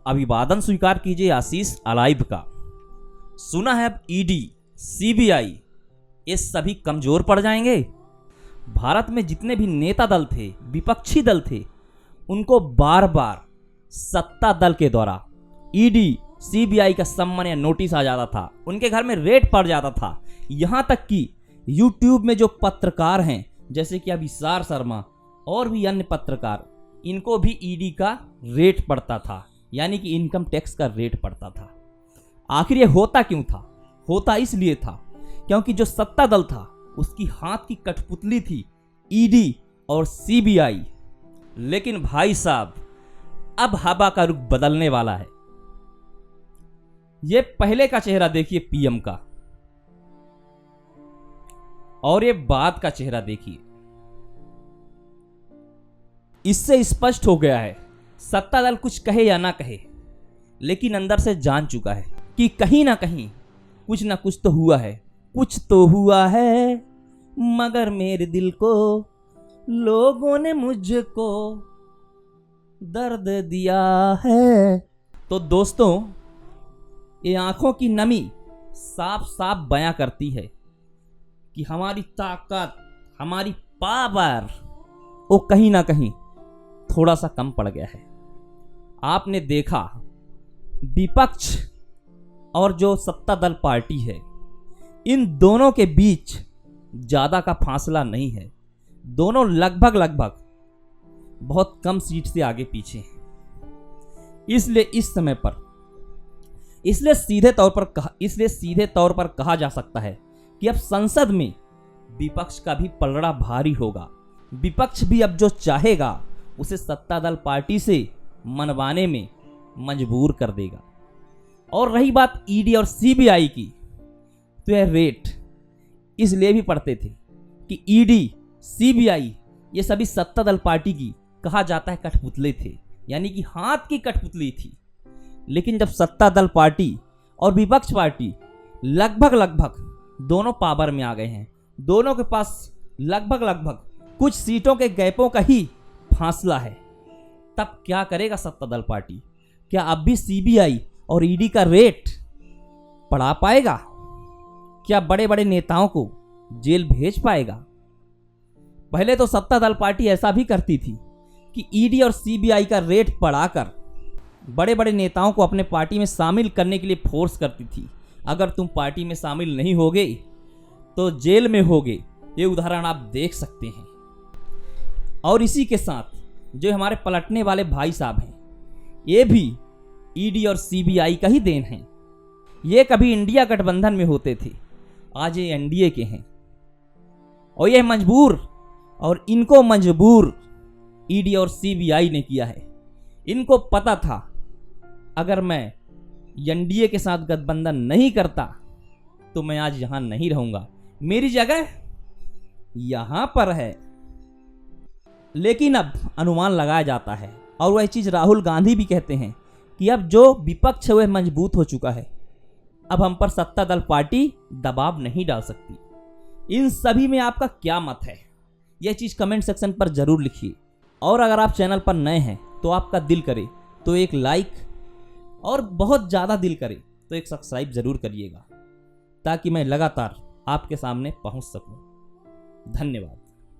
अभिवादन स्वीकार कीजिए आशीष अलाइव का। सुना है अब ईडी, सीबीआई ये सभी कमजोर पड़ जाएंगे। भारत में जितने भी नेता दल थे, विपक्षी दल थे, उनको बार बार सत्ता दल के द्वारा ईडी सीबीआई का सम्मन या नोटिस आ जाता था, उनके घर में रेड पड़ जाता था। यहाँ तक कि यूट्यूब में जो पत्रकार हैं जैसे कि अभिसार शर्मा और भी अन्य पत्रकार, इनको भी ईडी का रेट पड़ता था, यानी कि इनकम टैक्स का रेट पड़ता था। आखिर ये होता क्यों था? होता इसलिए था क्योंकि जो सत्ता दल था उसकी हाथ की कठपुतली थी ईडी और सीबीआई। लेकिन भाई साहब, अब हवा का रुख बदलने वाला है। ये पहले का चेहरा देखिए पीएम का, और ये बाद का चेहरा देखिए। इससे स्पष्ट हो गया है, सत्ता दल कुछ कहे या ना कहे, लेकिन अंदर से जान चुका है कि कहीं ना कहीं कुछ ना कुछ तो हुआ है, कुछ तो हुआ है, मगर मेरे दिल को लोगों ने मुझको दर्द दिया है। तो दोस्तों, ये आंखों की नमी साफ साफ बयां करती है कि हमारी ताकत, हमारी पावर वो कहीं ना कहीं थोड़ा सा कम पड़ गया है। आपने देखा विपक्ष और जो सत्ता दल पार्टी है, इन दोनों के बीच ज्यादा का फासला नहीं है। दोनों लगभग बहुत कम सीट से आगे पीछे हैं। इसलिए इस समय पर सीधे तौर पर कहा जा सकता है कि अब संसद में विपक्ष का भी पलड़ा भारी होगा। विपक्ष भी अब जो चाहेगा उसे सत्ता दल पार्टी से मनवाने में मजबूर कर देगा। और रही बात ईडी और सीबीआई की, तो यह रेट इसलिए भी पढ़ते थे कि ईडी सीबीआई ये सभी सत्ता दल पार्टी की कहा जाता है कठपुतले थे, यानी कि हाथ की कठपुतली थी। लेकिन जब सत्ता दल पार्टी और विपक्ष पार्टी लगभग दोनों पावर में आ गए हैं, दोनों के पास लगभग कुछ सीटों के गैपों का ही फासला है, तब क्या करेगा सत्ता दल पार्टी? क्या अब भी सीबीआई और ईडी का रेट पढ़ा पाएगा? क्या बड़े बड़े नेताओं को जेल भेज पाएगा? पहले तो सत्ता दल पार्टी ऐसा भी करती थी कि ईडी और सीबीआई का रेट पढ़ाकर बड़े बड़े नेताओं को अपने पार्टी में शामिल करने के लिए फोर्स करती थी। अगर तुम पार्टी में शामिल नहीं होगे तो जेल में होगे। ये उदाहरण आप देख सकते हैं। और इसी के साथ जो हमारे पलटने वाले भाई साहब हैं, ये भी ईडी और सीबीआई का ही देन है। ये कभी इंडिया गठबंधन में होते थे, आज ये एनडीए के हैं। और ये मजबूर, और इनको मजबूर ईडी और सीबीआई ने किया है। इनको पता था अगर मैं एनडीए के साथ गठबंधन नहीं करता तो मैं आज यहां नहीं रहूंगा, मेरी जगह यहां पर है। लेकिन अब अनुमान लगाया जाता है, और वह चीज राहुल गांधी भी कहते हैं कि अब जो विपक्ष है वह मजबूत हो चुका है, अब हम पर सत्ता दल पार्टी दबाव नहीं डाल सकती। इन सभी में आपका क्या मत है? यह चीज कमेंट सेक्शन पर जरूर लिखिए। और अगर आप चैनल पर नए हैं तो आपका दिल करे तो एक लाइक, और बहुत ज़्यादा दिल करे तो एक सब्सक्राइब जरूर करिएगा, ताकि मैं लगातार आपके सामने पहुंच सकूं। धन्यवाद।